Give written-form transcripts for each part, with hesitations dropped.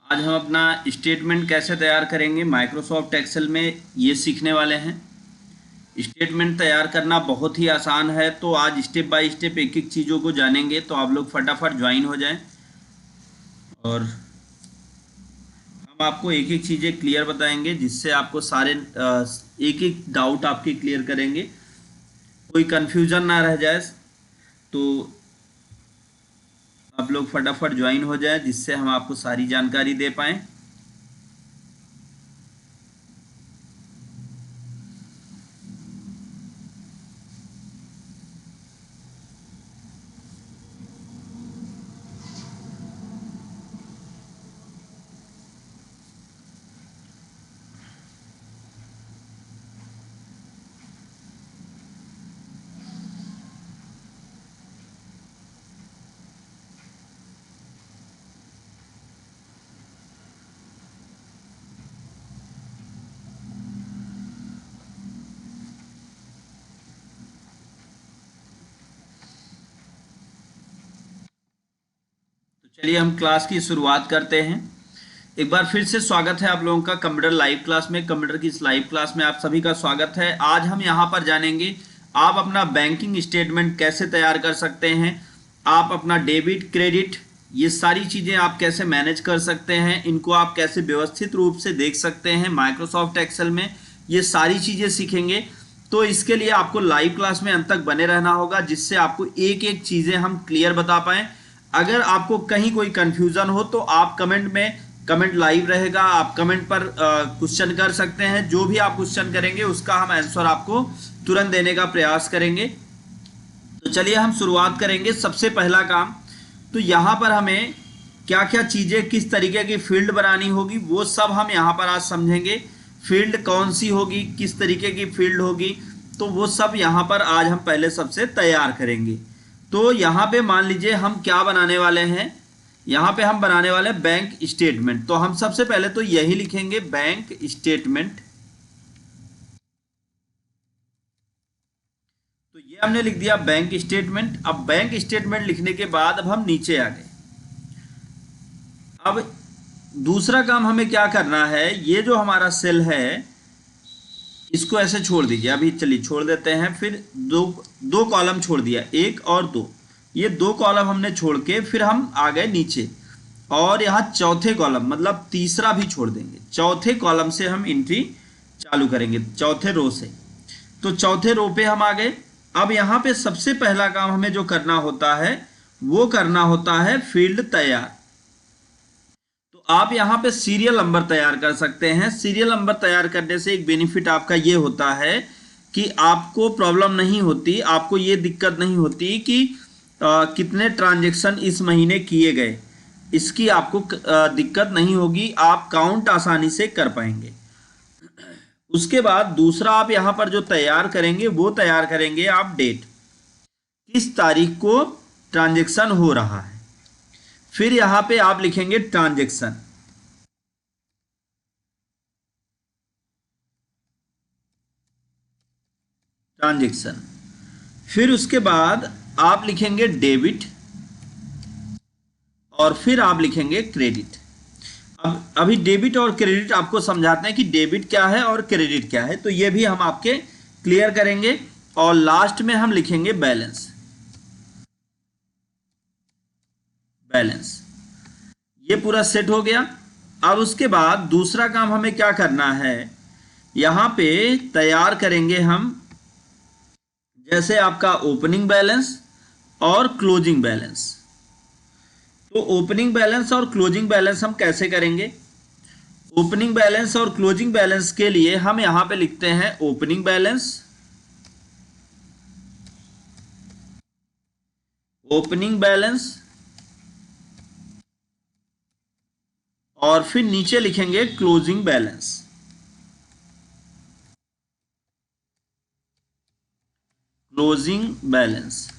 आज हम अपना स्टेटमेंट कैसे तैयार करेंगे माइक्रोसॉफ्ट एक्सेल में ये सीखने वाले हैं। स्टेटमेंट तैयार करना बहुत ही आसान है, तो आज स्टेप बाय स्टेप एक एक चीज़ों को जानेंगे। तो आप लोग फटाफट ज्वाइन हो जाएं और हम आपको एक एक चीज़ें क्लियर बताएंगे, जिससे आपको सारे एक एक डाउट आपके क्लियर करेंगे, कोई कन्फ्यूज़न ना रह जाए। तो आप लोग फटाफट ज्वाइन हो जाएं, जिससे हम आपको सारी जानकारी दे पाएँ। चलिए हम क्लास की शुरुआत करते हैं। एक बार फिर से स्वागत है आप लोगों का कंप्यूटर लाइव क्लास में। कंप्यूटर की इस लाइव क्लास में आप सभी का स्वागत है। आज हम यहाँ पर जानेंगे आप अपना बैंकिंग स्टेटमेंट कैसे तैयार कर सकते हैं, आप अपना डेबिट क्रेडिट ये सारी चीज़ें आप कैसे मैनेज कर सकते हैं, इनको आप कैसे व्यवस्थित रूप से देख सकते हैं माइक्रोसॉफ्ट एक्सेल में, ये सारी चीज़ें सीखेंगे। तो इसके लिए आपको लाइव क्लास में अंत तक बने रहना होगा, जिससे आपको एक एक चीज़ें हम क्लियर बता पाएँ। अगर आपको कहीं कोई कंफ्यूजन हो तो आप कमेंट में, कमेंट लाइव रहेगा, आप कमेंट पर क्वेश्चन कर सकते हैं। जो भी आप क्वेश्चन करेंगे उसका हम आंसर आपको तुरंत देने का प्रयास करेंगे। तो चलिए हम शुरुआत करेंगे। सबसे पहला काम, तो यहाँ पर हमें क्या क्या चीज़ें, किस तरीके की फील्ड बनानी होगी, वो सब हम यहाँ पर आज समझेंगे। फील्ड कौन सी होगी, किस तरीके की फील्ड होगी, तो वो सब यहाँ पर आज हम पहले सबसे तैयार करेंगे। तो यहाँ पे मान लीजिए हम क्या बनाने वाले हैं, यहाँ पे हम बनाने वाले हैं बैंक स्टेटमेंट। तो हम सबसे पहले तो यही लिखेंगे बैंक स्टेटमेंट। तो ये हमने लिख दिया बैंक स्टेटमेंट। अब बैंक स्टेटमेंट लिखने के बाद अब हम नीचे आ गए। अब दूसरा काम हमें क्या करना है, ये जो हमारा सेल है इसको ऐसे छोड़ दीजिए। अभी चलिए छोड़ देते हैं। फिर दो कॉलम छोड़ दिया, एक और दो, ये दो कॉलम हमने छोड़ के फिर हम आ गए नीचे, और यहाँ चौथे कॉलम मतलब तीसरा भी छोड़ देंगे। चौथे कॉलम से हम एंट्री चालू करेंगे, चौथे रो से। तो चौथे रो पे हम आ गए। अब यहाँ पे सबसे पहला काम हमें जो करना होता है वो करना होता है फील्ड तैयार। तो आप यहाँ पे सीरियल नंबर तैयार कर सकते हैं। सीरियल नंबर तैयार करने से एक बेनिफिट आपका ये होता है कि आपको प्रॉब्लम नहीं होती, आपको ये दिक्कत नहीं होती कि कितने ट्रांजैक्शन इस महीने किए गए, इसकी आपको दिक्कत नहीं होगी, आप काउंट आसानी से कर पाएंगे। उसके बाद दूसरा आप यहाँ पर जो तैयार करेंगे वो तैयार करेंगे आप डेट, किस तारीख को ट्रांजैक्शन हो रहा है। फिर यहाँ पे आप लिखेंगे ट्रांजैक्शन, ट्रांजैक्शन। फिर उसके बाद आप लिखेंगे डेबिट, और फिर आप लिखेंगे क्रेडिट। अब अभी डेबिट और क्रेडिट आपको समझाते हैं कि डेबिट क्या है और क्रेडिट क्या है, तो ये भी हम आपके क्लियर करेंगे। और लास्ट में हम लिखेंगे बैलेंस, बैलेंस। ये पूरा सेट हो गया। अब उसके बाद दूसरा काम हमें क्या करना है, यहाँ पे तैयार करेंगे हम जैसे आपका ओपनिंग बैलेंस और क्लोजिंग बैलेंस। तो ओपनिंग बैलेंस और क्लोजिंग बैलेंस हम कैसे करेंगे, ओपनिंग बैलेंस और क्लोजिंग बैलेंस के लिए हम यहां पे लिखते हैं ओपनिंग बैलेंस, ओपनिंग बैलेंस, और फिर नीचे लिखेंगे क्लोजिंग बैलेंस, क्लोजिंग बैलेंस।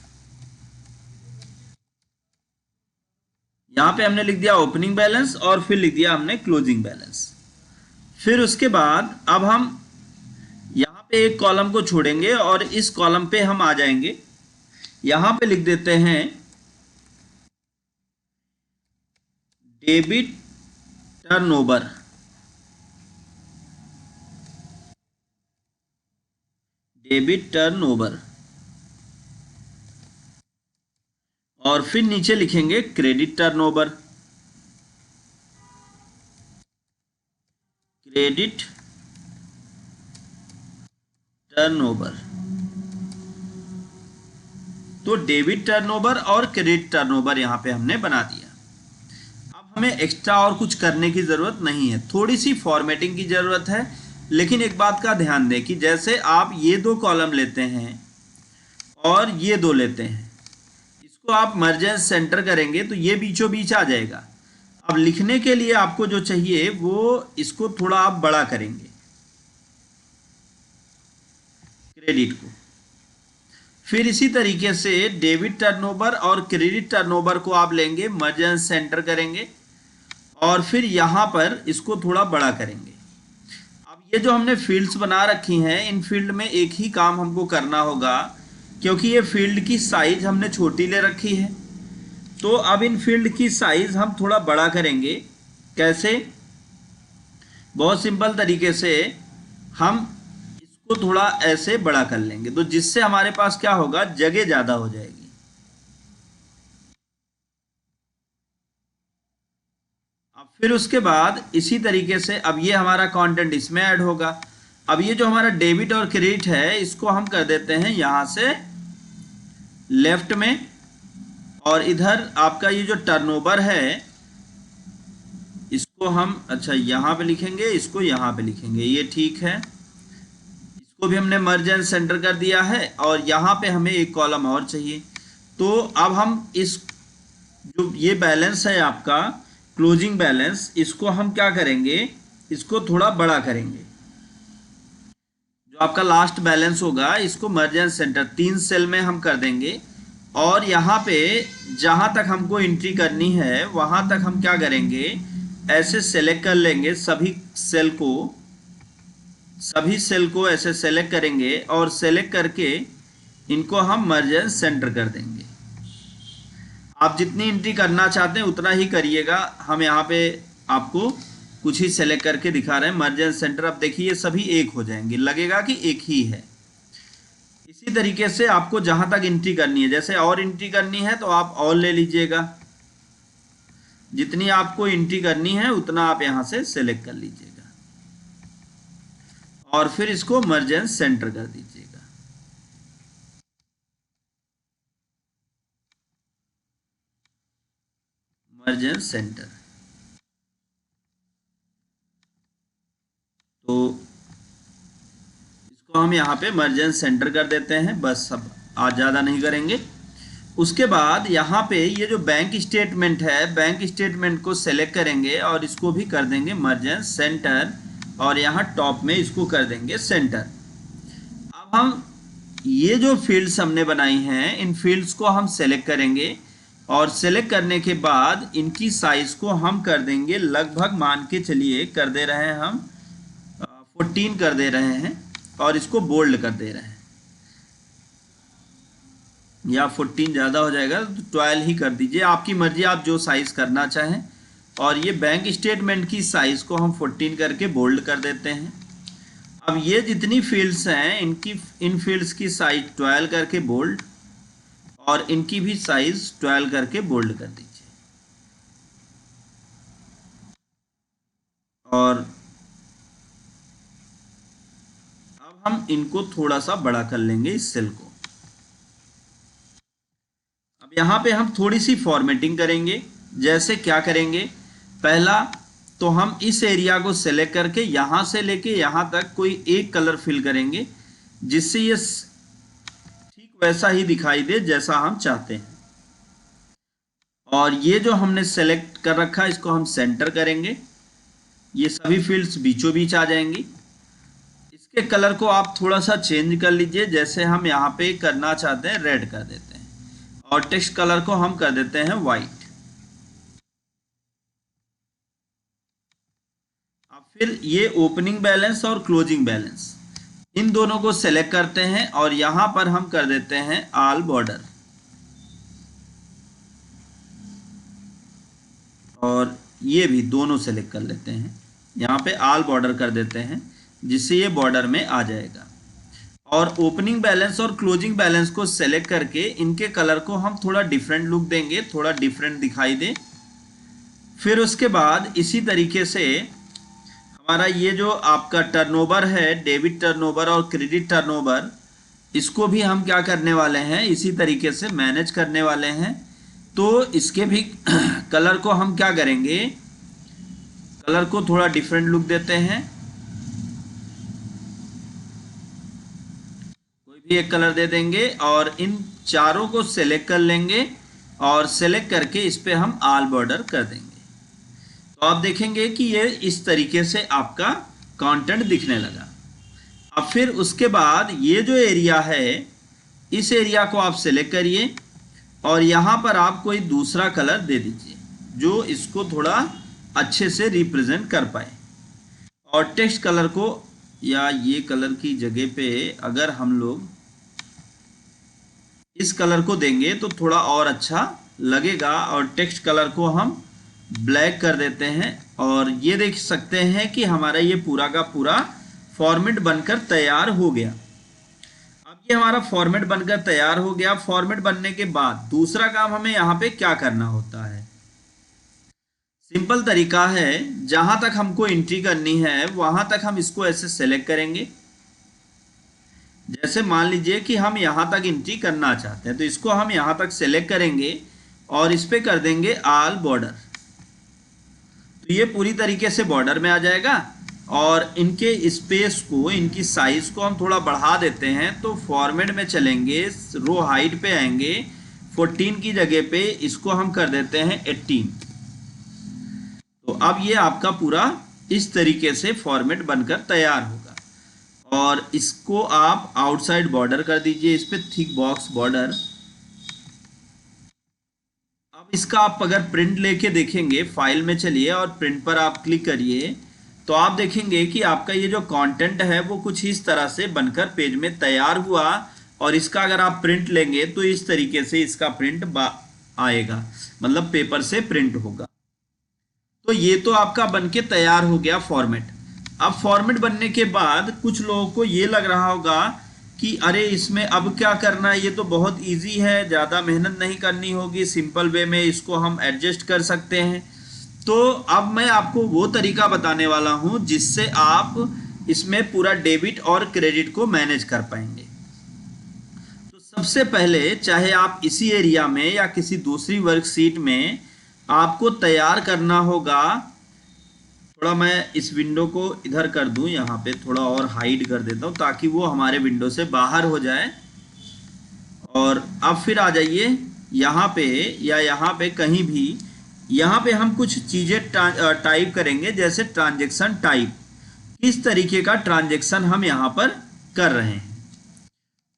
यहां पे हमने लिख दिया ओपनिंग बैलेंस और फिर लिख दिया हमने क्लोजिंग बैलेंस। फिर उसके बाद अब हम यहां पे एक कॉलम को छोड़ेंगे और इस कॉलम पे हम आ जाएंगे। यहां पे लिख देते हैं डेबिट टर्नओवर, डेबिट टर्नओवर, और फिर नीचे लिखेंगे क्रेडिट टर्नओवर, क्रेडिट टर्नओवर। तो डेबिट टर्नओवर और क्रेडिट टर्नओवर यहां पे हमने बना दिया। अब हमें एक्स्ट्रा और कुछ करने की जरूरत नहीं है, थोड़ी सी फॉर्मेटिंग की जरूरत है। लेकिन एक बात का ध्यान दें कि जैसे आप ये दो कॉलम लेते हैं और ये दो लेते हैं, इसको आप मर्ज एंड सेंटर करेंगे तो ये बीचों बीच आ जाएगा। अब लिखने के लिए आपको जो चाहिए वो इसको थोड़ा आप बड़ा करेंगे, क्रेडिट को। फिर इसी तरीके से डेबिट टर्नओवर और क्रेडिट टर्नओवर को आप लेंगे, मर्ज एंड सेंटर करेंगे और फिर यहां पर इसको थोड़ा बड़ा करेंगे। अब ये जो हमने फील्ड्स बना रखी हैं, इन फील्ड में एक ही काम हमको करना होगा, क्योंकि ये फील्ड की साइज हमने छोटी ले रखी है। तो अब इन फील्ड की साइज हम थोड़ा बड़ा करेंगे। कैसे? बहुत सिंपल तरीके से हम इसको थोड़ा ऐसे बड़ा कर लेंगे, तो जिससे हमारे पास क्या होगा, जगह ज्यादा हो जाएगी। अब फिर उसके बाद इसी तरीके से अब ये हमारा कंटेंट इसमें ऐड होगा। अब ये जो हमारा डेबिट और क्रेडिट है, इसको हम कर देते हैं यहां से लेफ्ट में, और इधर आपका ये जो टर्नओवर है इसको हम अच्छा यहां पे लिखेंगे, इसको यहां पे लिखेंगे, ये ठीक है। इसको भी हमने मर्ज एंड सेंटर कर दिया है और यहां पे हमें एक कॉलम और चाहिए। तो अब हम इस जो ये बैलेंस है आपका क्लोजिंग बैलेंस, इसको हम क्या करेंगे, इसको थोड़ा बड़ा करेंगे। जो आपका लास्ट बैलेंस होगा इसको मर्ज एंड सेंटर 3 सेल में हम कर देंगे, और यहाँ पे जहाँ तक हमको एंट्री करनी है वहाँ तक हम क्या करेंगे, ऐसे सेलेक्ट कर लेंगे सभी सेल को ऐसे सेलेक्ट करेंगे और सेलेक्ट करके इनको हम मर्ज एंड सेंटर कर देंगे। आप जितनी एंट्री करना चाहते हैं उतना ही करिएगा। हम यहाँ पे आपको कुछ ही सेलेक्ट करके दिखा रहे हैं मर्ज एंड सेंटर। अब देखिए सभी एक हो जाएंगे, लगेगा कि एक ही है। इसी तरीके से आपको जहां तक एंट्री करनी है, जैसे और एंट्री करनी है तो आप और ले लीजिएगा, जितनी आपको एंट्री करनी है उतना आप यहां से सेलेक्ट कर लीजिएगा और फिर इसको मर्ज एंड सेंटर कर दीजिएगा। मर्ज एंड सेंटर। तो हम यहाँ पे मर्ज एंड सेंटर कर देते हैं, बस अब आज ज़्यादा नहीं करेंगे। उसके बाद यहाँ पे ये जो बैंक स्टेटमेंट है, बैंक स्टेटमेंट को सेलेक्ट करेंगे और इसको भी कर देंगे मर्ज एंड सेंटर, और यहाँ टॉप में इसको कर देंगे सेंटर। अब हम ये जो फील्ड्स हमने बनाई हैं, इन फील्ड्स को हम सेलेक्ट करेंगे और सेलेक्ट करने के बाद इनकी साइज को हम कर देंगे लगभग, मान के चलिए कर दे रहे हैं हम 14 कर दे रहे हैं, और इसको बोल्ड कर दे रहे हैं, या 14 ज़्यादा हो जाएगा तो 12 ही कर दीजिए, आपकी मर्जी, आप जो साइज़ करना चाहें। और ये बैंक स्टेटमेंट की साइज़ को हम 14 करके बोल्ड कर देते हैं। अब ये जितनी फील्ड्स हैं इन फील्ड्स की साइज 12 करके बोल्ड, और इनकी भी साइज 12 करके बोल्ड कर दीजिए। और हम इनको थोड़ा सा बड़ा कर लेंगे इस सेल को। अब यहाँ पे हम थोड़ी सी फॉर्मेटिंग करेंगे। जैसे क्या करेंगे, पहला तो हम इस एरिया को सेलेक्ट करके यहाँ से लेके यहाँ तक कोई एक कलर फिल करेंगे, जिससे ये ठीक वैसा ही दिखाई दे जैसा हम चाहते हैं। और ये जो हमने सेलेक्ट कर रखा है इसको हम सेंटर करेंगे, ये सभी फील्ड्स बीचों बीच आ जाएंगी। के कलर को आप थोड़ा सा चेंज कर लीजिए, जैसे हम यहाँ पे करना चाहते हैं रेड कर देते हैं, और टेक्स्ट कलर को हम कर देते हैं वाइट। अब फिर ये ओपनिंग बैलेंस और क्लोजिंग बैलेंस, इन दोनों को सेलेक्ट करते हैं और यहाँ पर हम कर देते हैं ऑल बॉर्डर, और ये भी दोनों सेलेक्ट कर लेते हैं, यहाँ पे ऑल बॉर्डर कर देते हैं जिससे ये बॉर्डर में आ जाएगा। और ओपनिंग बैलेंस और क्लोजिंग बैलेंस को सेलेक्ट करके इनके कलर को हम थोड़ा डिफरेंट लुक देंगे, थोड़ा डिफरेंट दिखाई दे। फिर उसके बाद इसी तरीके से हमारा ये जो आपका टर्नओवर है, डेबिट टर्नओवर और क्रेडिट टर्नओवर, इसको भी हम क्या करने वाले हैं, इसी तरीके से मैनेज करने वाले हैं। तो इसके भी कलर को हम क्या करेंगे, कलर को थोड़ा डिफरेंट लुक देते हैं, कोई भी एक कलर दे देंगे और इन चारों को सेलेक्ट कर लेंगे और सेलेक्ट करके इस पे हम ऑल बॉर्डर कर देंगे। तो आप देखेंगे कि ये इस तरीके से आपका कंटेंट दिखने लगा। अब फिर उसके बाद ये जो एरिया है, इस एरिया को आप सेलेक्ट करिए और यहाँ पर आप कोई दूसरा कलर दे दीजिए जो इसको थोड़ा अच्छे से रिप्रेजेंट कर पाए। और टेक्स्ट कलर को, या ये कलर की जगह पे अगर हम लोग इस कलर को देंगे तो थोड़ा और अच्छा लगेगा। और टेक्स्ट कलर को हम ब्लैक कर देते हैं और ये देख सकते हैं कि हमारा ये पूरा का पूरा फॉर्मेट बनकर तैयार हो गया। अब ये हमारा फॉर्मेट बनकर तैयार हो गया। फॉर्मेट बनने के बाद दूसरा काम हमें यहाँ पे क्या करना होता है, सिंपल तरीका है, जहां तक हमको एंट्री करनी है वहां तक हम इसको ऐसे सेलेक्ट करेंगे। जैसे मान लीजिए कि हम यहां तक एंट्री करना चाहते हैं तो इसको हम यहां तक सेलेक्ट करेंगे और इस पे कर देंगे ऑल बॉर्डर। तो ये पूरी तरीके से बॉर्डर में आ जाएगा। और इनके स्पेस को, इनकी साइज को हम थोड़ा बढ़ा देते हैं। तो फॉर्मेट में चलेंगे, रो हाइट पे आएंगे, 14 की जगह पे इसको हम कर देते हैं 18। तो अब ये आपका पूरा इस तरीके से फॉर्मेट बनकर तैयार होगा। और इसको आप आउटसाइड बॉर्डर कर दीजिए, इस पे थिक बॉक्स बॉर्डर। अब इसका आप अगर प्रिंट लेके देखेंगे, फाइल में चलिए और प्रिंट पर आप क्लिक करिए, तो आप देखेंगे कि आपका ये जो कंटेंट है वो कुछ इस तरह से बनकर पेज में तैयार हुआ। और इसका अगर आप प्रिंट लेंगे तो इस तरीके से इसका प्रिंट आएगा, मतलब पेपर से प्रिंट होगा। तो ये तो आपका बनके तैयार हो गया फॉर्मेट। अब फॉर्मेट बनने के बाद कुछ लोगों को ये लग रहा होगा कि अरे इसमें अब क्या करना है, ये तो बहुत इजी है, ज़्यादा मेहनत नहीं करनी होगी, सिंपल वे में इसको हम एडजस्ट कर सकते हैं। तो अब मैं आपको वो तरीका बताने वाला हूँ जिससे आप इसमें पूरा डेबिट और क्रेडिट को मैनेज कर पाएंगे। तो सबसे पहले, चाहे आप इसी एरिया में या किसी दूसरी वर्कशीट में, आपको तैयार करना होगा। थोड़ा मैं इस विंडो को इधर कर दूं, यहाँ पे थोड़ा और हाइड कर देता हूँ ताकि वो हमारे विंडो से बाहर हो जाए। और अब फिर आ जाइए यहाँ पे, या यहाँ पे कहीं भी, यहाँ पे हम कुछ चीज़ें टाइप करेंगे, जैसे ट्रांजैक्शन टाइप, किस तरीके का ट्रांजैक्शन हम यहाँ पर कर रहे हैं।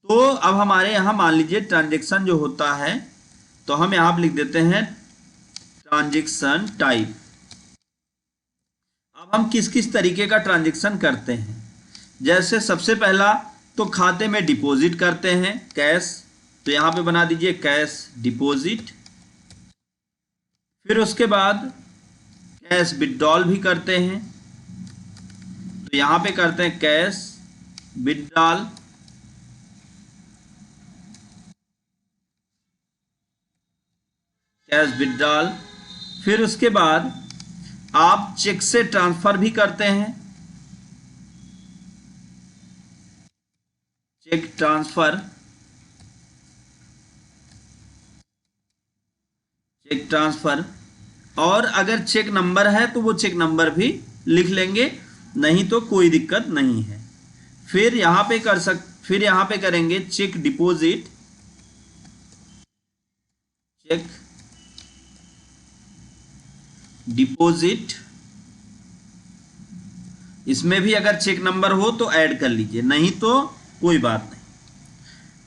तो अब हमारे यहाँ मान लीजिए ट्रांजैक्शन जो होता है, तो हम यहाँ पर लिख देते हैं ट्रांजैक्शन टाइप। अब हम किस किस तरीके का ट्रांजैक्शन करते हैं, जैसे सबसे पहला तो खाते में डिपॉजिट करते हैं, कैश, तो यहाँ पे बना दीजिए कैश डिपॉजिट। फिर उसके बाद कैश विथड्रॉल भी करते हैं, तो यहाँ पे करते हैं कैश विथड्रॉल। Cash withdrawal. फिर उसके बाद आप चेक से ट्रांसफर भी करते हैं, चेक ट्रांसफर, चेक ट्रांसफर। और अगर चेक नंबर है तो वो चेक नंबर भी लिख लेंगे, नहीं तो कोई दिक्कत नहीं है। फिर यहाँ पे फिर यहाँ पे करेंगे चेक डिपॉजिट, चेक डिपॉजिट। इसमें भी अगर चेक नंबर हो तो ऐड कर लीजिए, नहीं तो कोई बात नहीं।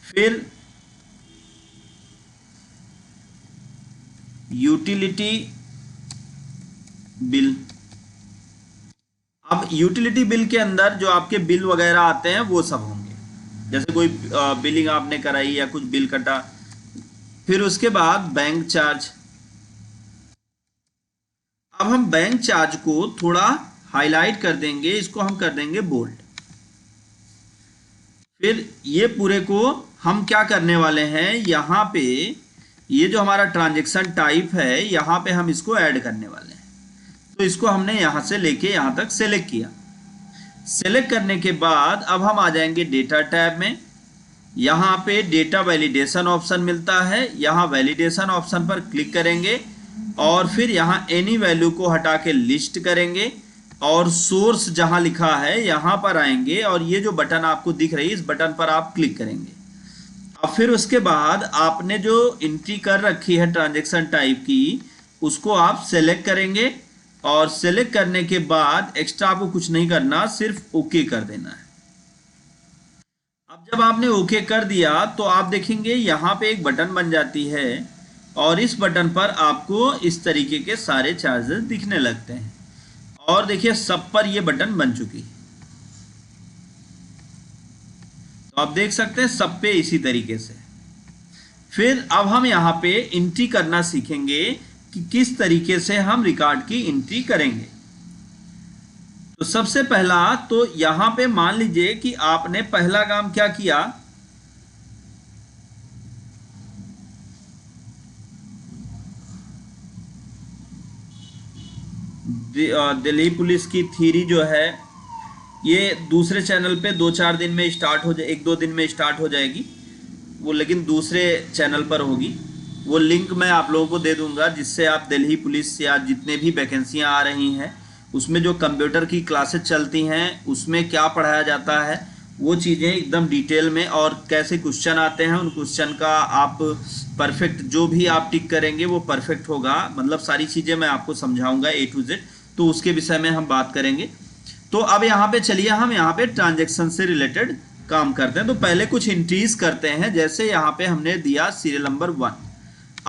फिर यूटिलिटी बिल। अब यूटिलिटी बिल के अंदर जो आपके बिल वगैरह आते हैं वो सब होंगे, जैसे कोई बिलिंग आपने कराई या कुछ बिल कटा। फिर उसके बाद बैंक चार्ज। अब हम बैंक चार्ज को थोड़ा हाईलाइट कर देंगे, इसको हम कर देंगे बोल्ड। फिर ये पूरे को हम क्या करने वाले हैं, यहाँ पे ये जो हमारा ट्रांजैक्शन टाइप है यहाँ पे हम इसको ऐड करने वाले हैं। तो इसको हमने यहाँ से लेके यहाँ तक सेलेक्ट किया। सेलेक्ट करने के बाद अब हम आ जाएंगे डेटा टैब में। यहाँ पे डेटा वैलिडेशन ऑप्शन मिलता है, यहाँ वैलिडेशन ऑप्शन पर क्लिक करेंगे और फिर यहाँ एनी वैल्यू को हटा के लिस्ट करेंगे और सोर्स जहाँ लिखा है यहाँ पर आएंगे और ये जो बटन आपको दिख रही है इस बटन पर आप क्लिक करेंगे। अब फिर उसके बाद आपने जो एंट्री कर रखी है ट्रांजैक्शन टाइप की उसको आप सेलेक्ट करेंगे और सेलेक्ट करने के बाद एक्स्ट्रा आपको कुछ नहीं करना, सिर्फ ओके कर देना है। अब जब आपने ओके कर दिया तो आप देखेंगे यहाँ पे एक बटन बन जाती है और इस बटन पर आपको इस तरीके के सारे चार्जेस दिखने लगते हैं और देखिए सब पर ये बटन बन चुकी है। तो आप देख सकते हैं सब पे इसी तरीके से। फिर अब हम यहाँ पे एंट्री करना सीखेंगे कि किस तरीके से हम रिकॉर्ड की एंट्री करेंगे। तो सबसे पहला तो यहाँ पे मान लीजिए कि आपने पहला काम क्या किया, दिल्ली पुलिस की थ्योरी जो है ये दूसरे चैनल पे 2-4 दिन में स्टार्ट हो जाए, 1-2 दिन में स्टार्ट हो जाएगी वो, लेकिन दूसरे चैनल पर होगी। वो लिंक मैं आप लोगों को दे दूंगा जिससे आप दिल्ली पुलिस या जितने भी वैकेंसियां आ रही हैं उसमें जो कंप्यूटर की क्लासेस चलती हैं उसमें क्या पढ़ाया जाता है वो चीज़ें एकदम डिटेल में, और कैसे क्वेश्चन आते हैं उन क्वेश्चन का आप परफेक्ट जो भी आप टिक करेंगे वो परफेक्ट होगा। मतलब सारी चीज़ें मैं आपको समझाऊंगा A to Z, तो उसके विषय में हम बात करेंगे। तो अब यहाँ पे चलिए हम यहाँ पे ट्रांजैक्शन से रिलेटेड काम करते हैं। तो पहले कुछ एंट्रीज करते हैं, जैसे यहाँ पे हमने दिया सीरियल नंबर 1।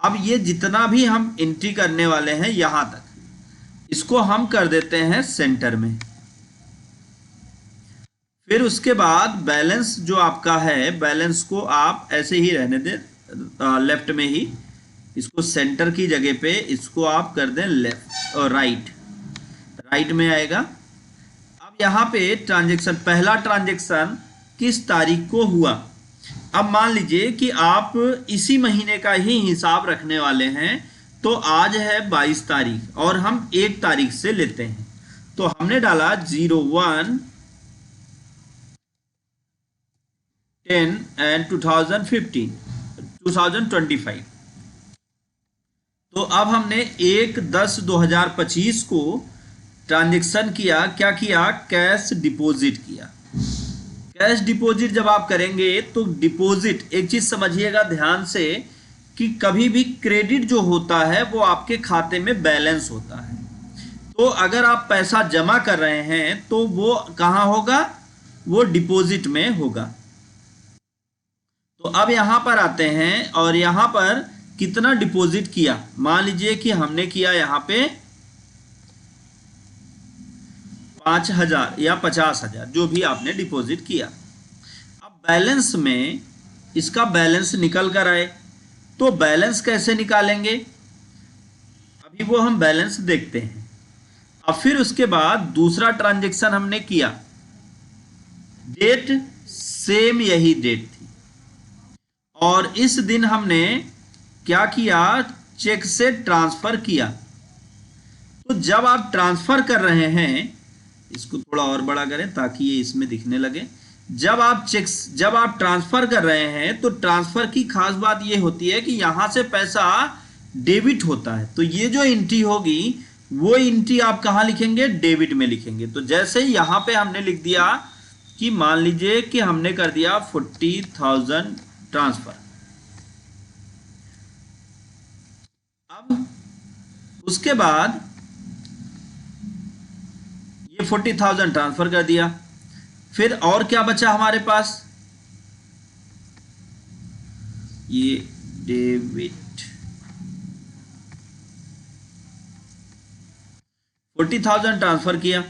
अब ये जितना भी हम एंट्री करने वाले हैं यहाँ तक इसको हम कर देते हैं सेंटर में। फिर उसके बाद बैलेंस जो आपका है बैलेंस को आप ऐसे ही रहने दें, लेफ्ट में ही इसको सेंटर की जगह पे इसको आप कर दें लेफ्ट और राइट में आएगा। अब यहाँ पे ट्रांजैक्शन, पहला ट्रांजैक्शन किस तारीख को हुआ। अब मान लीजिए कि आप इसी महीने का ही हिसाब रखने वाले हैं, तो आज है 22 तारीख और हम 1 तारीख से लेते हैं। तो हमने डाला 01/10 and 2025। तो अब हमने 1/10/2025 को ट्रांजैक्शन किया, क्या किया, कैश डिपॉजिट किया। कैश डिपॉजिट जब आप करेंगे तो डिपॉजिट, एक चीज समझिएगा ध्यान से कि कभी भी क्रेडिट जो होता है वो आपके खाते में बैलेंस होता है। तो अगर आप पैसा जमा कर रहे हैं तो वो कहाँ होगा, वो डिपॉजिट में होगा। तो अब यहां पर आते हैं और यहां पर कितना डिपॉजिट किया, मान लीजिए कि हमने किया यहां पे 5,000 या 50,000 जो भी आपने डिपॉजिट किया। अब बैलेंस में इसका बैलेंस निकल कर आए, तो बैलेंस कैसे निकालेंगे अभी वो हम बैलेंस देखते हैं। अब फिर उसके बाद दूसरा ट्रांजैक्शन हमने किया, डेट सेम यही डेट थी और इस दिन हमने क्या किया, चेक से ट्रांसफर किया। तो जब आप ट्रांसफर कर रहे हैं, इसको थोड़ा और बड़ा करें ताकि ये इसमें दिखने लगे, जब आप ट्रांसफर कर रहे हैं तो ट्रांसफर की खास बात ये होती है कि यहां से पैसा डेबिट होता है। तो ये जो एंट्री होगी वो एंट्री आप कहां लिखेंगे, डेबिट में लिखेंगे। तो जैसे ही यहां पे हमने लिख दिया कि मान लीजिए कि हमने कर दिया 40,000 ट्रांसफर। अब उसके बाद ये 40,000 ट्रांसफर कर दिया, फिर और क्या बचा हमारे पास, ये डेबिट 40,000 ट्रांसफर किया।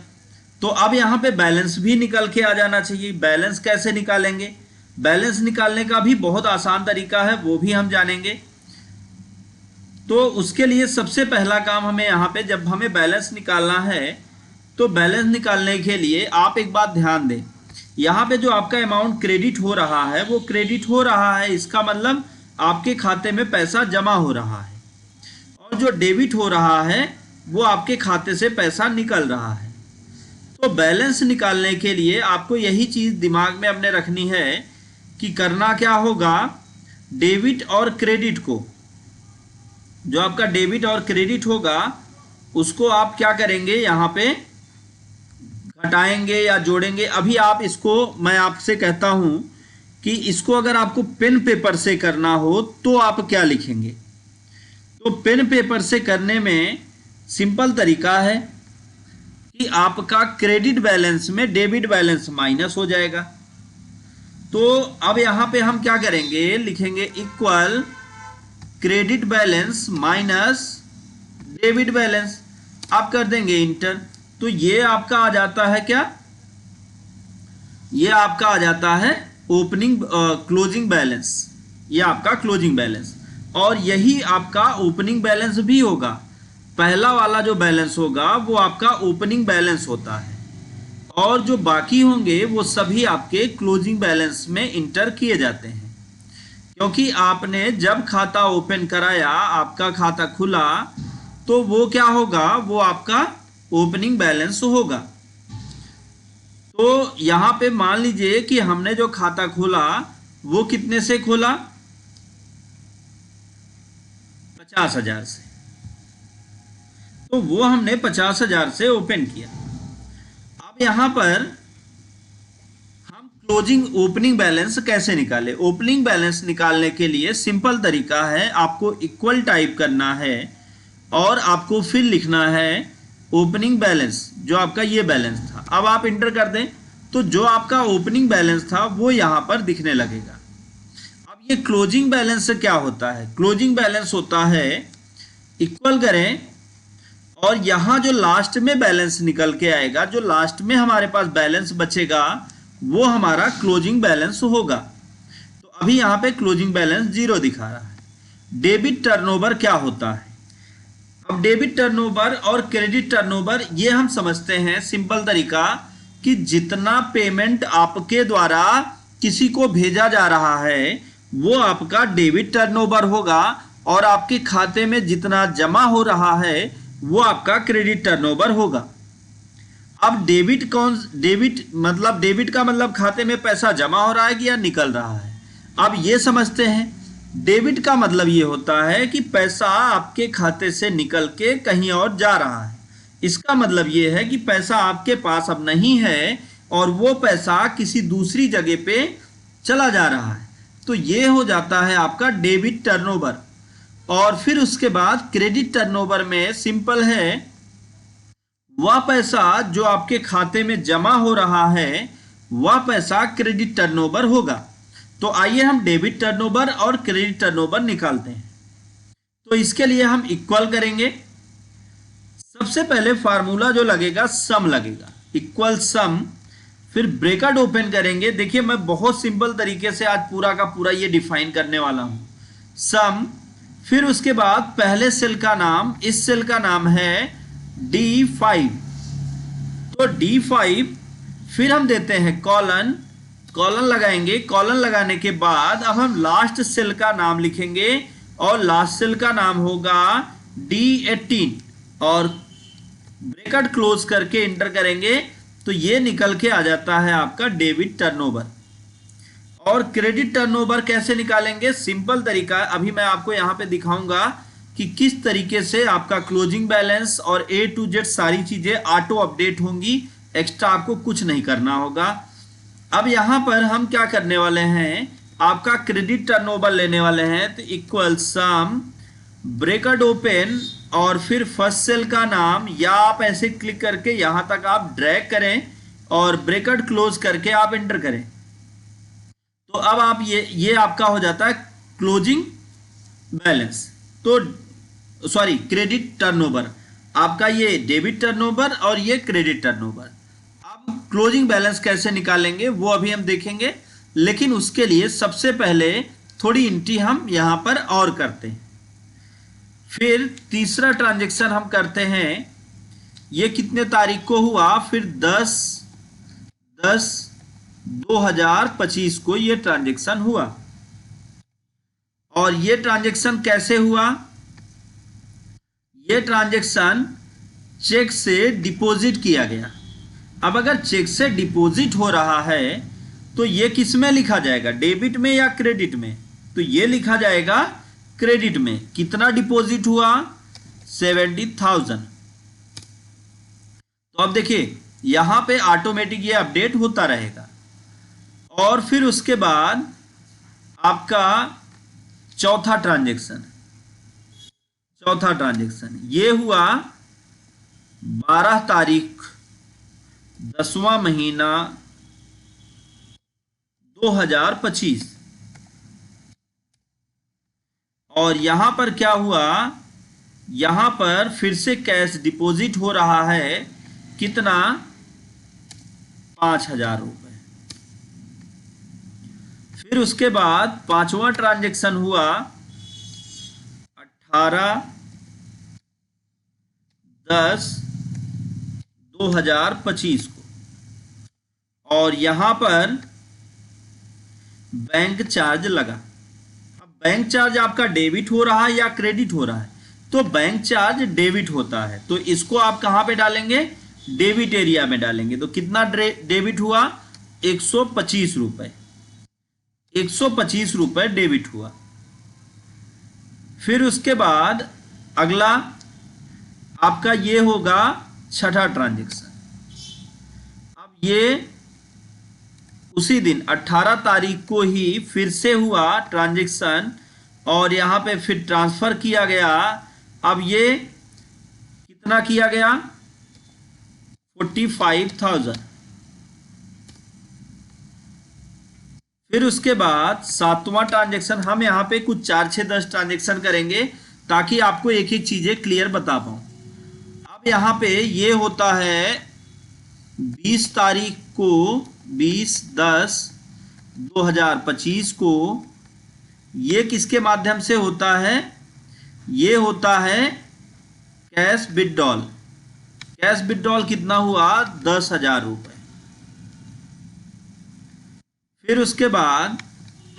तो अब यहां पे बैलेंस भी निकल के आ जाना चाहिए। बैलेंस कैसे निकालेंगे, बैलेंस निकालने का भी बहुत आसान तरीका है, वो भी हम जानेंगे। तो उसके लिए सबसे पहला काम हमें यहाँ पे जब हमें बैलेंस निकालना है, तो बैलेंस निकालने के लिए आप एक बात ध्यान दें, यहाँ पे जो आपका अमाउंट क्रेडिट हो रहा है वो क्रेडिट हो रहा है, इसका मतलब आपके खाते में पैसा जमा हो रहा है, और जो डेबिट हो रहा है वो आपके खाते से पैसा निकल रहा है। तो बैलेंस निकालने के लिए आपको यही चीज़ दिमाग में अपने रखनी है कि करना क्या होगा, डेबिट और क्रेडिट को, जो आपका डेबिट और क्रेडिट होगा उसको आप क्या करेंगे, यहाँ पे घटाएंगे या जोड़ेंगे। अभी आप इसको, मैं आपसे कहता हूँ कि इसको अगर आपको पेन पेपर से करना हो तो आप क्या लिखेंगे। तो पेन पेपर से करने में सिंपल तरीका है कि आपका क्रेडिट बैलेंस में डेबिट बैलेंस माइनस हो जाएगा। तो अब यहाँ पे हम क्या करेंगे, लिखेंगे equal credit balance minus debit balance, आप कर देंगे इंटर। तो ये आपका आ जाता है क्या, ये आपका आ जाता है ओपनिंग क्लोजिंग बैलेंस, ये आपका क्लोजिंग बैलेंस, और यही आपका ओपनिंग बैलेंस भी होगा। पहला वाला जो बैलेंस होगा वो आपका ओपनिंग बैलेंस होता है, और जो बाकी होंगे वो सभी आपके क्लोजिंग बैलेंस में इंटर किए जाते हैं, क्योंकि आपने जब खाता ओपन कराया, आपका खाता खुला, तो वो क्या होगा, वो आपका ओपनिंग बैलेंस होगा। तो यहाँ पे मान लीजिए कि हमने जो खाता खोला वो कितने से खोला, 50,000 से, तो वो हमने 50,000 से ओपन किया। अब यहाँ पर हम क्लोजिंग ओपनिंग बैलेंस कैसे निकालें। ओपनिंग बैलेंस निकालने के लिए सिंपल तरीका है, आपको इक्वल टाइप करना है और आपको फिर लिखना है ओपनिंग बैलेंस, जो आपका ये बैलेंस था। अब आप इंटर कर दें तो जो आपका ओपनिंग बैलेंस था वो यहाँ पर दिखने लगेगा। अब ये क्लोजिंग बैलेंस से क्या होता है, क्लोजिंग बैलेंस होता है, इक्वल करें और यहाँ जो लास्ट में बैलेंस निकल के आएगा, जो लास्ट में हमारे पास बैलेंस बचेगा वो हमारा क्लोजिंग बैलेंस होगा। तो अभी यहाँ पे क्लोजिंग बैलेंस 0 दिखा रहा है। डेबिट टर्नओवर क्या होता है, अब डेबिट टर्नओवर और क्रेडिट टर्नओवर ये हम समझते हैं सिंपल तरीका कि जितना पेमेंट आपके द्वारा किसी को भेजा जा रहा है वो आपका डेबिट टर्नओवर होगा, और आपके खाते में जितना जमा हो रहा है वो आपका क्रेडिट टर्नओवर होगा। अब डेबिट मतलब, डेबिट का मतलब खाते में पैसा जमा हो रहा है कि या निकल रहा है। अब ये समझते हैं, डेबिट का मतलब ये होता है कि पैसा आपके खाते से निकल के कहीं और जा रहा है। इसका मतलब ये है कि पैसा आपके पास अब नहीं है और वो पैसा किसी दूसरी जगह पे चला जा रहा है। तो ये हो जाता है आपका डेबिट टर्नओवर। और फिर उसके बाद क्रेडिट टर्नओवर में सिंपल है, वह पैसा जो आपके खाते में जमा हो रहा है वह पैसा क्रेडिट टर्नओवर होगा। तो आइए हम डेबिट टर्नओवर और क्रेडिट टर्नओवर निकालते हैं। तो इसके लिए हम इक्वल करेंगे। सबसे पहले फार्मूला जो लगेगा सम लगेगा, इक्वल सम, फिर ब्रैकेट ओपन करेंगे। देखिए मैं बहुत सिंपल तरीके से आज पूरा का पूरा ये डिफाइन करने वाला हूं, सम, फिर उसके बाद पहले सेल का नाम, इस सेल का नाम है D5, तो D5, फिर हम देते हैं कॉलन, कॉलन लगाएंगे। कॉलन लगाने के बाद अब हम लास्ट सेल का नाम लिखेंगे और लास्ट सेल का नाम होगा D18 और ब्रैकेट क्लोज करके इंटर करेंगे तो ये निकल के आ जाता है आपका डेबिट टर्नओवर। और क्रेडिट टर्नओवर कैसे निकालेंगे, सिंपल तरीका, अभी मैं आपको यहाँ पे दिखाऊंगा कि किस तरीके से आपका क्लोजिंग बैलेंस और A to Z सारी चीजें ऑटो अपडेट होंगी, एक्स्ट्रा आपको कुछ नहीं करना होगा। अब यहाँ पर हम क्या करने वाले हैं, आपका क्रेडिट टर्नओवर लेने वाले हैं। तो इक्वल सम, ब्रैकेट ओपन और फिर फर्स्ट सेल का नाम, या आप ऐसे क्लिक करके यहाँ तक आप ड्रैग करें और ब्रैकेट क्लोज करके आप एंटर करें। तो अब आप ये आपका हो जाता है क्लोजिंग बैलेंस, तो सॉरी क्रेडिट टर्नओवर, आपका ये डेबिट टर्नओवर और ये क्रेडिट टर्नओवर। अब क्लोजिंग बैलेंस कैसे निकालेंगे वो अभी हम देखेंगे, लेकिन उसके लिए सबसे पहले थोड़ी एंट्री हम यहाँ पर और करते हैं। फिर तीसरा ट्रांजैक्शन हम करते हैं, ये कितने तारीख को हुआ, फिर 10/10/2025 को ये ट्रांजैक्शन हुआ। और ये ट्रांजैक्शन कैसे हुआ, ये ट्रांजैक्शन चेक से डिपॉजिट किया गया। अब अगर चेक से डिपॉजिट हो रहा है तो ये किस में लिखा जाएगा, डेबिट में या क्रेडिट में, तो ये लिखा जाएगा क्रेडिट में। कितना डिपॉजिट हुआ, 70,000। तो अब देखिए यहां पे ऑटोमेटिक ये अपडेट होता रहेगा। और फिर उसके बाद आपका चौथा ट्रांजैक्शन ये हुआ 12 तारीख 10वां महीना 2025। और यहां पर क्या हुआ, यहां पर फिर से कैश डिपॉजिट हो रहा है, कितना, 5,000 रुपए। फिर उसके बाद पांचवा ट्रांजैक्शन हुआ 18/10/2025 को। और यहां पर बैंक चार्ज लगा। अब बैंक चार्ज आपका डेबिट हो रहा है या क्रेडिट हो रहा है, तो बैंक चार्ज डेबिट होता है, तो इसको आप कहां पे डालेंगे, डेबिट एरिया में डालेंगे। तो कितना डेबिट हुआ, 125 रुपए, 125 रुपए डेबिट हुआ। फिर उसके बाद अगला आपका ये होगा छठा ट्रांजैक्शन। अब ये उसी दिन 18 तारीख को ही फिर से हुआ ट्रांजैक्शन, और यहां पे फिर ट्रांसफर किया गया। अब ये कितना किया गया, 45,000। फिर उसके बाद सातवां ट्रांजैक्शन, हम यहाँ पे कुछ 4, 6, 10 ट्रांजैक्शन करेंगे ताकि आपको एक एक चीजें क्लियर बता पाऊं। अब यहाँ पे ये होता है 20 तारीख को 20/10/2025 को, ये किसके माध्यम से होता है, ये होता है कैश विथड्रॉल। कैश विथड्रॉल कितना हुआ, 10,000 रुपए। फिर उसके बाद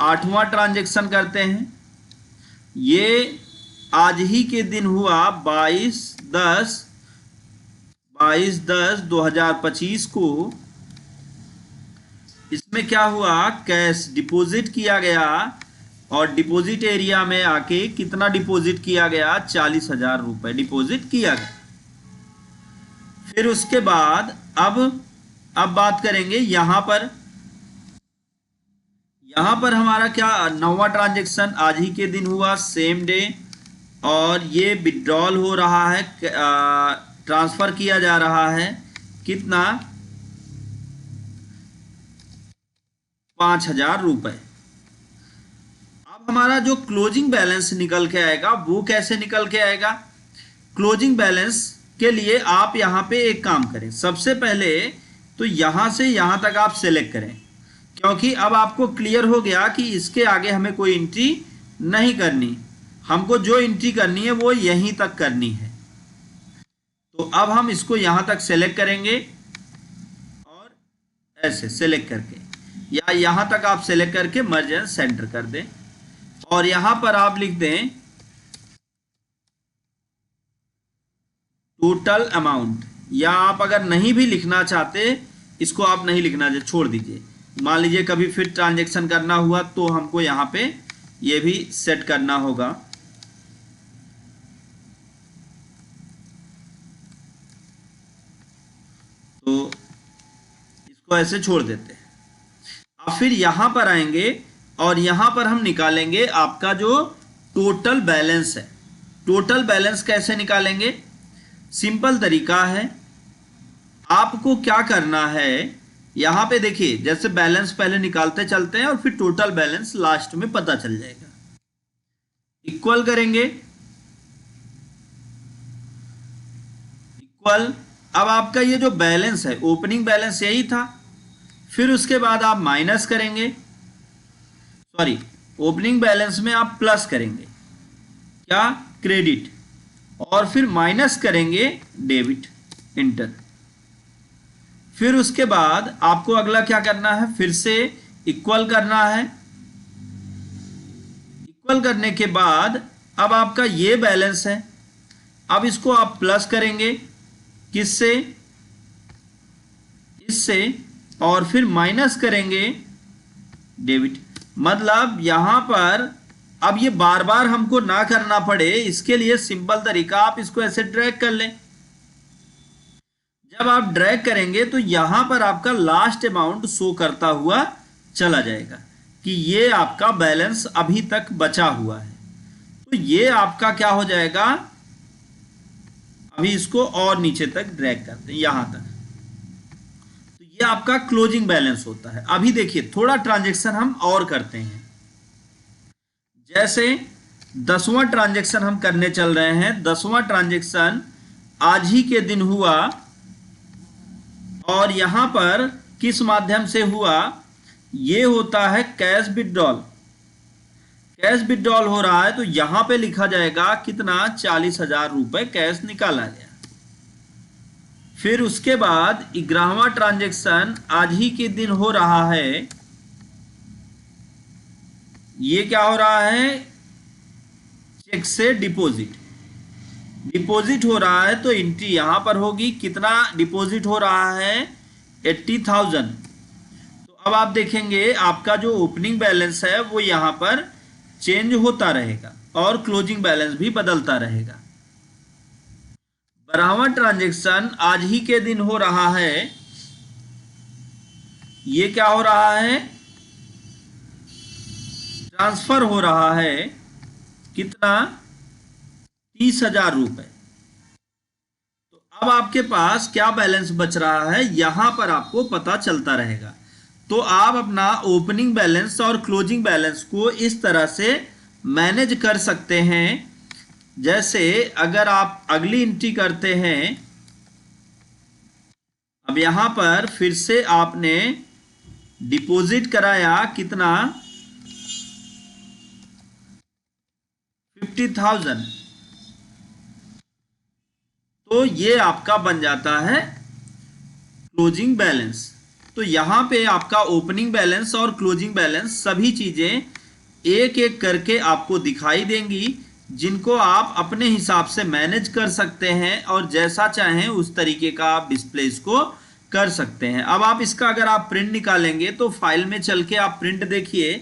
आठवां ट्रांजैक्शन करते हैं, ये आज ही के दिन हुआ 22/10/2025 को। इसमें क्या हुआ, कैश डिपॉजिट किया गया, और डिपॉजिट एरिया में आके कितना डिपॉजिट किया गया, 40,000 रुपए डिपॉजिट किया गया। फिर उसके बाद अब बात करेंगे यहां पर हमारा क्या, 9वां ट्रांजैक्शन आज ही के दिन हुआ, सेम डे, और ये विड्रॉल हो रहा है, ट्रांसफर किया जा रहा है, कितना, 5,000 रुपए। अब हमारा जो क्लोजिंग बैलेंस निकल के आएगा वो कैसे निकल के आएगा, क्लोजिंग बैलेंस के लिए आप यहां पे एक काम करें। सबसे पहले तो यहां से यहां तक आप सेलेक्ट करें, क्योंकि अब आपको क्लियर हो गया कि इसके आगे हमें कोई एंट्री नहीं करनी, हमको जो एंट्री करनी है वो यहीं तक करनी है। तो अब हम इसको यहां तक सेलेक्ट करेंगे, और ऐसे सेलेक्ट करके, या यहां तक आप सेलेक्ट करके मर्ज एंड सेंटर कर दें, और यहां पर आप लिख दें टोटल अमाउंट, या आप अगर नहीं भी लिखना चाहते, इसको आप नहीं लिखना चाहिए, छोड़ दीजिए। मान लीजिए कभी फिर ट्रांजैक्शन करना हुआ तो हमको यहाँ पे ये भी सेट करना होगा। तो इसको ऐसे छोड़ देते हैं। अब फिर यहाँ पर आएंगे, और यहाँ पर हम निकालेंगे आपका जो टोटल बैलेंस है। टोटल बैलेंस कैसे निकालेंगे, सिंपल तरीका है। आपको क्या करना है, यहां पे देखिए, जैसे बैलेंस पहले निकालते चलते हैं और फिर टोटल बैलेंस लास्ट में पता चल जाएगा। इक्वल करेंगे, इक्वल। अब आपका ये जो बैलेंस है, ओपनिंग बैलेंस यही था, फिर उसके बाद आप माइनस करेंगे, सॉरी, ओपनिंग बैलेंस में आप प्लस करेंगे, क्या, क्रेडिट। और फिर माइनस करेंगे डेबिट, इंटर। फिर उसके बाद आपको अगला क्या करना है, फिर से इक्वल करना है। इक्वल करने के बाद अब आपका ये बैलेंस है, अब इसको आप प्लस करेंगे, किससे, इससे, और फिर माइनस करेंगे डेबिट। मतलब यहां पर अब ये बार बार हमको ना करना पड़े, इसके लिए सिंपल तरीका, आप इसको ऐसे ड्रैग कर लें। जब आप ड्रैग करेंगे तो यहां पर आपका लास्ट अमाउंट शो करता हुआ चला जाएगा कि ये आपका बैलेंस अभी तक बचा हुआ है। तो ये आपका क्या हो जाएगा, अभी इसको और नीचे तक ड्रैग करते हैं यहां तक, तो ये आपका क्लोजिंग बैलेंस होता है। अभी देखिए थोड़ा ट्रांजैक्शन हम और करते हैं, जैसे 10वां ट्रांजैक्शन हम करने चल रहे हैं। 10वां ट्रांजैक्शन आज ही के दिन हुआ, और यहां पर किस माध्यम से हुआ, ये होता है कैश विड्रॉल। कैश विड्रॉल हो रहा है तो यहां पे लिखा जाएगा कितना, 40,000 रुपए कैश निकाला गया। फिर उसके बाद 11वां ट्रांजैक्शन आज ही के दिन हो रहा है, ये क्या हो रहा है, चेक से डिपॉजिट। डिपॉजिट हो रहा है तो एंट्री यहां पर होगी, कितना डिपॉजिट हो रहा है, 80,000। तो अब आप देखेंगे आपका जो ओपनिंग बैलेंस है वो यहां पर चेंज होता रहेगा और क्लोजिंग बैलेंस भी बदलता रहेगा। 12वां ट्रांजैक्शन आज ही के दिन हो रहा है, ये क्या हो रहा है, ट्रांसफर हो रहा है, कितना, 30,000 रुपए। तो अब आपके पास क्या बैलेंस बच रहा है, यहां पर आपको पता चलता रहेगा। तो आप अपना ओपनिंग बैलेंस और क्लोजिंग बैलेंस को इस तरह से मैनेज कर सकते हैं। जैसे अगर आप अगली एंट्री करते हैं, अब यहां पर फिर से आपने डिपॉजिट कराया, कितना, 50,000। तो ये आपका बन जाता है क्लोजिंग बैलेंस। तो यहां पे आपका ओपनिंग बैलेंस और क्लोजिंग बैलेंस सभी चीजें एक एक करके आपको दिखाई देंगी, जिनको आप अपने हिसाब से मैनेज कर सकते हैं और जैसा चाहें उस तरीके का आप डिस्प्ले इसको कर सकते हैं। अब आप इसका अगर आप प्रिंट निकालेंगे तो फाइल में चल के आप प्रिंट देखिए,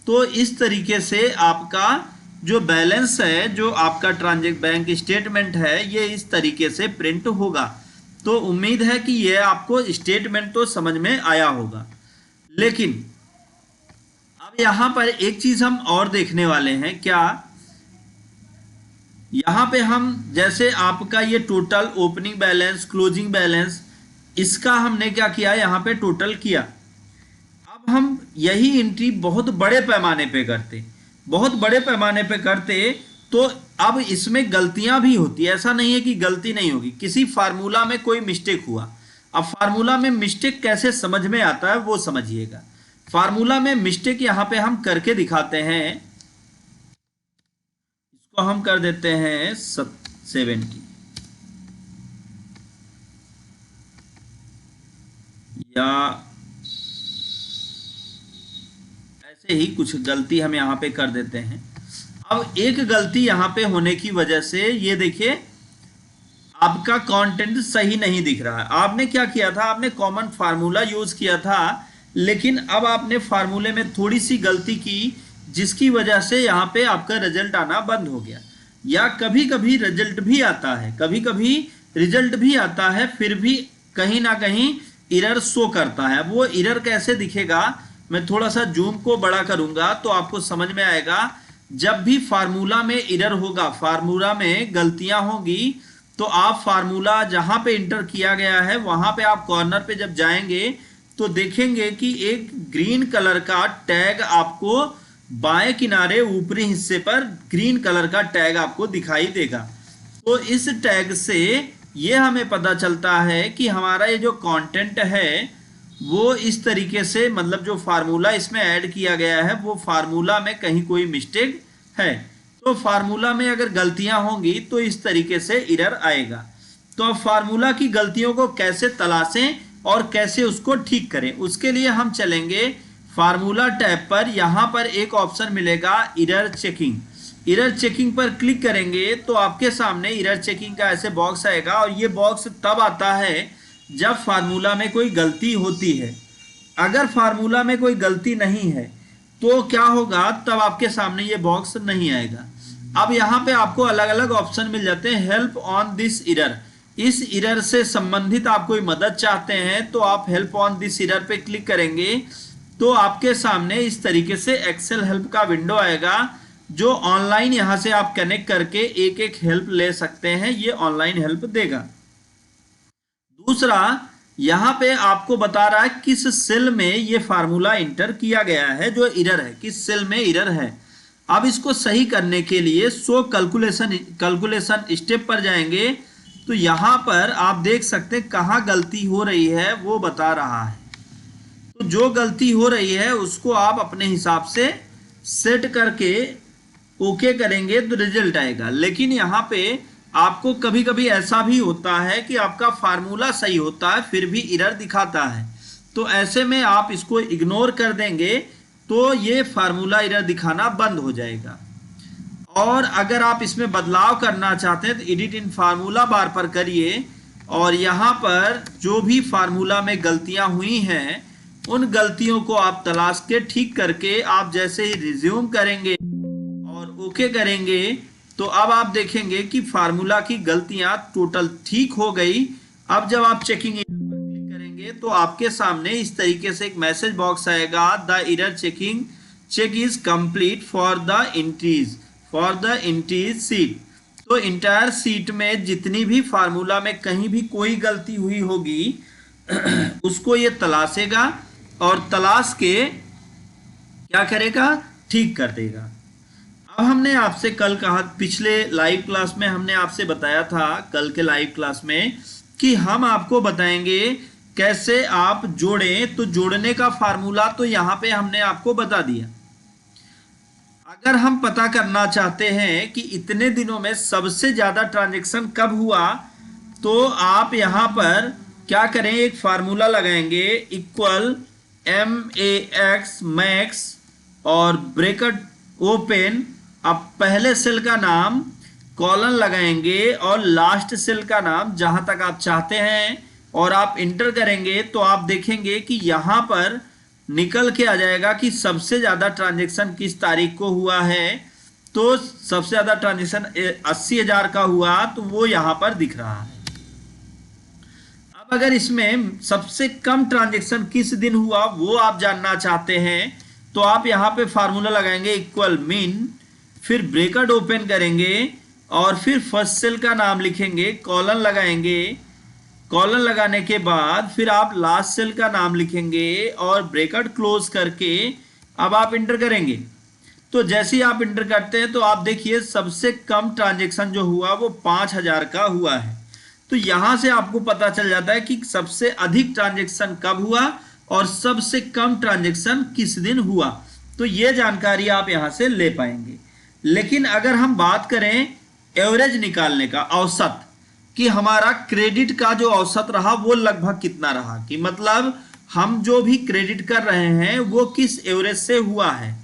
तो इस तरीके से आपका जो बैलेंस है, जो आपका बैंक स्टेटमेंट है, ये इस तरीके से प्रिंट होगा। तो उम्मीद है कि ये आपको स्टेटमेंट तो समझ में आया होगा। लेकिन अब यहां पर एक चीज हम और देखने वाले हैं, क्या, यहां पे हम जैसे आपका ये total opening balance, closing balance, इसका हमने क्या किया, यहां पे टोटल किया। अब हम यही एंट्री बहुत बड़े पैमाने पे करते, बहुत बड़े पैमाने पे करते, तो अब इसमें गलतियां भी होती है। ऐसा नहीं है कि गलती नहीं होगी, किसी फार्मूला में कोई मिस्टेक हुआ। अब फार्मूला में मिस्टेक कैसे समझ में आता है वो समझिएगा। फार्मूला में मिस्टेक यहां पे हम करके दिखाते हैं, इसको हम कर देते हैं 70, या ऐसे ही कुछ गलती हम यहां पे कर देते हैं। अब एक गलती यहां पे होने की वजह से ये देखिए आपका कंटेंट सही नहीं दिख रहा है। आपने क्या किया था, आपने कॉमन फार्मूला यूज किया था, लेकिन अब आपने फार्मूले में थोड़ी सी गलती की, जिसकी वजह से यहां पे आपका रिजल्ट आना बंद हो गया। या कभी कभी रिजल्ट भी आता है, कभी कभी रिजल्ट भी आता है, फिर भी कहीं ना कहीं एरर शो करता है। वो एरर कैसे दिखेगा, मैं थोड़ा सा जूम को बड़ा करूंगा तो आपको समझ में आएगा। जब भी फार्मूला में एरर होगा, फार्मूला में गलतियां होगी, तो आप फार्मूला जहां पे इंटर किया गया है वहां पे आप कॉर्नर पे जब जाएंगे तो देखेंगे कि एक ग्रीन कलर का टैग आपको बाएं किनारे ऊपरी हिस्से पर ग्रीन कलर का टैग आपको दिखाई देगा। तो इस टैग से ये हमें पता चलता है कि हमारा ये जो कंटेंट है वो इस तरीके से, मतलब जो फार्मूला इसमें ऐड किया गया है वो फार्मूला में कहीं कोई मिस्टेक है। तो फार्मूला में अगर गलतियां होंगी तो इस तरीके से एरर आएगा। तो अब फार्मूला की गलतियों को कैसे तलाशें और कैसे उसको ठीक करें, उसके लिए हम चलेंगे फार्मूला टैब पर। यहां पर एक ऑप्शन मिलेगा एरर चेकिंग। एरर चेकिंग पर क्लिक करेंगे तो आपके सामने एरर चेकिंग का ऐसे बॉक्स आएगा, और ये बॉक्स तब आता है जब फार्मूला में कोई गलती होती है। अगर फार्मूला में कोई गलती नहीं है तो क्या होगा, तब आपके सामने ये बॉक्स नहीं आएगा। अब यहाँ पे आपको अलग अलग ऑप्शन मिल जाते हैं। हेल्प ऑन दिस एरर, इस एरर से संबंधित आप कोई मदद चाहते हैं तो आप हेल्प ऑन दिस एरर पे क्लिक करेंगे तो आपके सामने इस तरीके से एक्सेल हेल्प का विंडो आएगा, जो ऑनलाइन यहाँ से आप कनेक्ट करके एक एक हेल्प ले सकते हैं। ये ऑनलाइन हेल्प देगा। दूसरा, यहाँ पे आपको बता रहा है किस सेल में ये फार्मूला इंटर किया गया है, जो एरर है किस सेल में एरर है। अब इसको सही करने के लिए शो कैलकुलेशन स्टेप पर जाएंगे तो यहाँ पर आप देख सकते हैं कहाँ गलती हो रही है वो बता रहा है। तो जो गलती हो रही है उसको आप अपने हिसाब से सेट करके ओके करेंगे तो रिजल्ट आएगा। लेकिन यहाँ पे आपको कभी कभी ऐसा भी होता है कि आपका फार्मूला सही होता है फिर भी एरर दिखाता है, तो ऐसे में आप इसको इग्नोर कर देंगे तो ये फार्मूला एरर दिखाना बंद हो जाएगा। और अगर आप इसमें बदलाव करना चाहते हैं तो एडिट इन फार्मूला बार पर करिए, और यहाँ पर जो भी फार्मूला में गलतियां हुई हैं उन गलतियों को आप तलाश के ठीक करके आप जैसे ही रिज्यूम करेंगे और ओके करेंगे तो अब आप देखेंगे कि फार्मूला की गलतियां टोटल ठीक हो गई। अब जब आप चेकिंग पर क्लिक करेंगे तो आपके सामने इस तरीके से एक मैसेज बॉक्स आएगा, the error check is complete for the entire sheet. तो इंटायर सीट में जितनी भी फार्मूला में कहीं भी कोई गलती हुई होगी उसको ये तलाशेगा और तलाश के क्या करेगा, ठीक कर देगा। अब हमने आपसे कल कहा, पिछले लाइव क्लास में हमने आपसे बताया था, कल के लाइव क्लास में, कि हम आपको बताएंगे कैसे आप जोड़ें। तो जोड़ने का फार्मूला तो यहाँ पे हमने आपको बता दिया। अगर हम पता करना चाहते हैं कि इतने दिनों में सबसे ज्यादा ट्रांजैक्शन कब हुआ तो आप यहाँ पर क्या करें, एक फार्मूला लगाएंगे इक्वल MAX मैक्स और ब्रैकेट ओपन। अब पहले सेल का नाम कॉलन लगाएंगे और लास्ट सेल का नाम जहां तक आप चाहते हैं और आप इंटर करेंगे तो आप देखेंगे कि यहां पर निकल के आ जाएगा कि सबसे ज्यादा ट्रांजैक्शन किस तारीख को हुआ है। तो सबसे ज्यादा ट्रांजैक्शन 80,000 का हुआ तो वो यहां पर दिख रहा है। अब अगर इसमें सबसे कम ट्रांजैक्शन किस दिन हुआ वो आप जानना चाहते हैं तो आप यहां पे फार्मूला लगाएंगे इक्वल मीन, फिर ब्रैकेट ओपन करेंगे और फिर फर्स्ट सेल का नाम लिखेंगे, कॉलन लगाएंगे। कॉलन लगाने के बाद फिर आप लास्ट सेल का नाम लिखेंगे और ब्रैकेट क्लोज करके अब आप इंटर करेंगे। तो जैसे ही आप इंटर करते हैं तो आप देखिए सबसे कम ट्रांजैक्शन जो हुआ वो 5,000 का हुआ है। तो यहां से आपको पता चल जाता है कि सबसे अधिक ट्रांजैक्शन कब हुआ और सबसे कम ट्रांजैक्शन किस दिन हुआ। तो ये जानकारी आप यहां से ले पाएंगे। लेकिन अगर हम बात करें एवरेज निकालने का, औसत, कि हमारा क्रेडिट का जो औसत रहा वो लगभग कितना रहा, कि मतलब हम जो भी क्रेडिट कर रहे हैं वो किस एवरेज से हुआ है।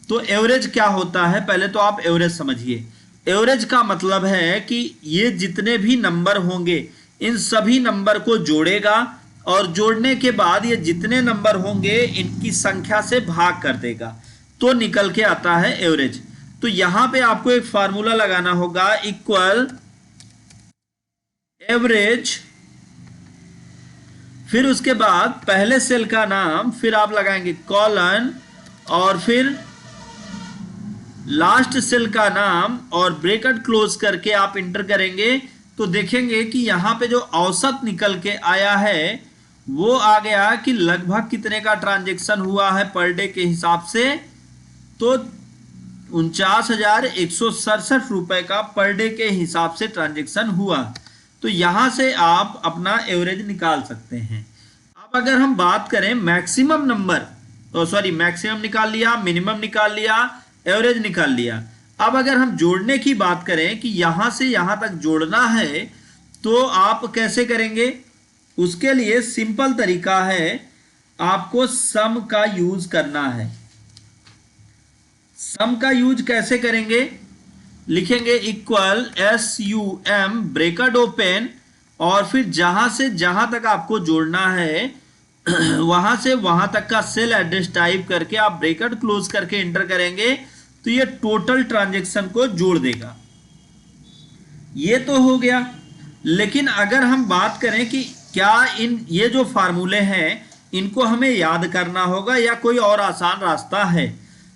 तो एवरेज क्या होता है, पहले तो आप एवरेज समझिए। एवरेज का मतलब है कि ये जितने भी नंबर होंगे इन सभी नंबर को जोड़ेगा और जोड़ने के बाद ये जितने नंबर होंगे इनकी संख्या से भाग कर देगा तो निकल के आता है एवरेज। तो यहां पे आपको एक फार्मूला लगाना होगा इक्वल एवरेज, फिर उसके बाद पहले सेल का नाम, फिर आप लगाएंगे कॉलन और फिर लास्ट सेल का नाम और ब्रैकेट क्लोज करके आप इंटर करेंगे तो देखेंगे कि यहां पे जो औसत निकल के आया है वो आ गया कि लगभग कितने का ट्रांजैक्शन हुआ है पर डे के हिसाब से, तो 49,167 रुपए का पर डे के हिसाब से ट्रांजैक्शन हुआ। तो यहां से आप अपना एवरेज निकाल सकते हैं। अब अगर हम बात करें मैक्सिमम नंबर, तो सॉरी मैक्सिमम निकाल लिया, मिनिमम निकाल लिया, एवरेज निकाल लिया। अब अगर हम जोड़ने की बात करें कि यहां से यहां तक जोड़ना है तो आप कैसे करेंगे, उसके लिए सिंपल तरीका है, आपको सम का यूज करना है। सम का यूज कैसे करेंगे, लिखेंगे इक्वल SUM ब्रैकेट ओपन और फिर जहां से जहां तक आपको जोड़ना है वहां से वहां तक का सेल एड्रेस टाइप करके आप ब्रैकेट क्लोज करके एंटर करेंगे तो ये टोटल ट्रांजैक्शन को जोड़ देगा। ये तो हो गया। लेकिन अगर हम बात करें कि क्या ये जो फार्मूले हैं इनको हमें याद करना होगा या कोई और आसान रास्ता है,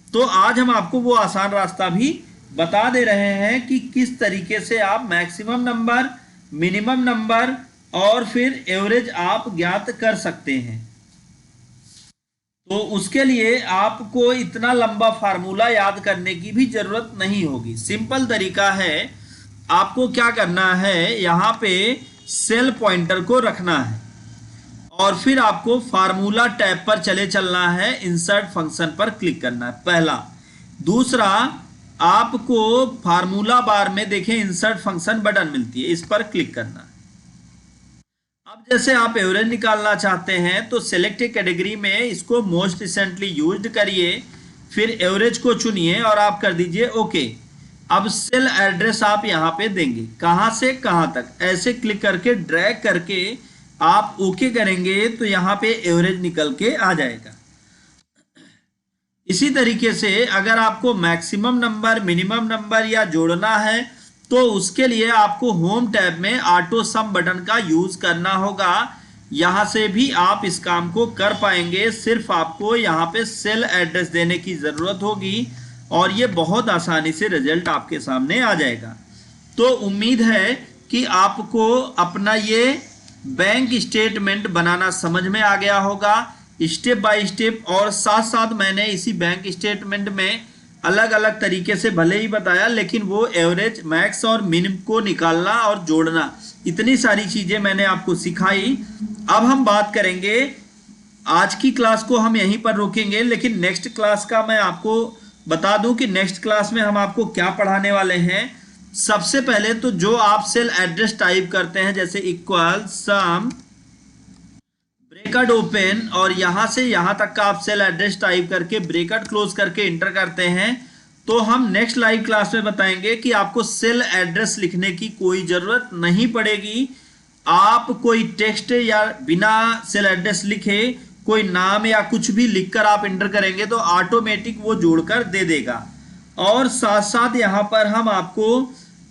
तो आज हम आपको वो आसान रास्ता भी बता दे रहे हैं कि किस तरीके से आप मैक्सिमम नंबर, मिनिमम नंबर और फिर एवरेज आप ज्ञात कर सकते हैं। तो उसके लिए आपको इतना लंबा फार्मूला याद करने की भी जरूरत नहीं होगी। सिंपल तरीका है, आपको क्या करना है, यहां पे सेल पॉइंटर को रखना है और फिर आपको फार्मूला टैब पर चले चलना है, इंसर्ट फंक्शन पर क्लिक करना है पहला। दूसरा, आपको फार्मूला बार में देखें इंसर्ट फंक्शन बटन मिलती है, इस पर क्लिक करना है। अब जैसे आप एवरेज निकालना चाहते हैं तो सेलेक्ट कैटेगरी में इसको मोस्ट रिसेंटली यूज्ड करिए, फिर एवरेज को चुनिए और आप कर दीजिए ओके। अब सेल एड्रेस आप यहां पे देंगे, कहां से कहां तक, ऐसे क्लिक करके ड्रैग करके आप ओके करेंगे तो यहां पे एवरेज निकल के आ जाएगा। इसी तरीके से अगर आपको मैक्सिमम नंबर, मिनिमम नंबर या जोड़ना है तो उसके लिए आपको होम टैब में ऑटो सम बटन का यूज करना होगा। यहां से भी आप इस काम को कर पाएंगे, सिर्फ आपको यहां पे सेल एड्रेस देने की जरूरत होगी और ये बहुत आसानी से रिजल्ट आपके सामने आ जाएगा। तो उम्मीद है कि आपको अपना ये बैंक स्टेटमेंट बनाना समझ में आ गया होगा स्टेप बाय स्टेप, और साथ साथ मैंने इसी बैंक स्टेटमेंट में अलग अलग तरीके से भले ही बताया, लेकिन वो एवरेज, मैक्स और मिनिम को निकालना और जोड़ना, इतनी सारी चीजें मैंने आपको सिखाई। अब हम बात करेंगे, आज की क्लास को हम यहीं पर रोकेंगे, लेकिन नेक्स्ट क्लास का मैं आपको बता दूं कि नेक्स्ट क्लास में हम आपको क्या पढ़ाने वाले हैं। सबसे पहले तो जो आप सेल एड्रेस टाइप करते हैं, जैसे इक्वल सम ब्रैकेट ओपन और यहां से यहां तक का आप सेल एड्रेस टाइप करके ब्रैकेट क्लोज करके इंटर करते हैं, तो हम नेक्स्ट लाइव क्लास में बताएंगे कि आपको सेल एड्रेस लिखने की कोई जरूरत नहीं पड़ेगी। आप कोई टेक्स्ट या बिना सेल एड्रेस लिखे कोई नाम या कुछ भी लिखकर आप इंटर करेंगे तो ऑटोमेटिक वो जोड़कर दे देगा। और साथ साथ यहाँ पर हम आपको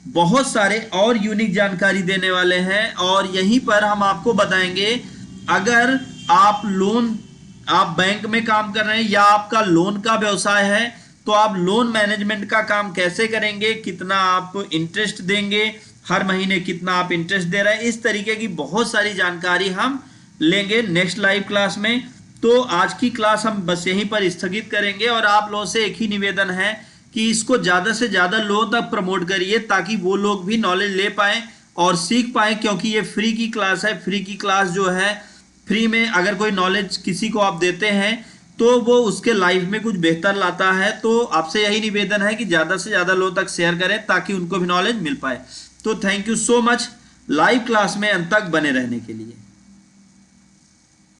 बहुत सारे और यूनिक जानकारी देने वाले हैं और यहीं पर हम आपको बताएंगे, अगर आप बैंक में काम कर रहे हैं या आपका लोन का व्यवसाय है तो आप लोन मैनेजमेंट का काम कैसे करेंगे, कितना आप इंटरेस्ट देंगे, हर महीने कितना आप इंटरेस्ट दे रहे हैं, इस तरीके की बहुत सारी जानकारी हम लेंगे नेक्स्ट लाइव क्लास में। तो आज की क्लास हम बस यहीं पर स्थगित करेंगे और आप लोगों से एक ही निवेदन है कि इसको ज़्यादा से ज़्यादा लोगों तक प्रमोट करिए ताकि वो लोग भी नॉलेज ले पाएँ और सीख पाएँ, क्योंकि ये फ्री की क्लास है। फ्री की क्लास जो है, फ्री में अगर कोई नॉलेज किसी को आप देते हैं तो वो उसके लाइफ में कुछ बेहतर लाता है। तो आपसे यही निवेदन है कि ज़्यादा से ज़्यादा लोगों तक शेयर करें ताकि उनको भी नॉलेज मिल पाए। तो thank you so much live class में अंत तक बने रहने के लिए।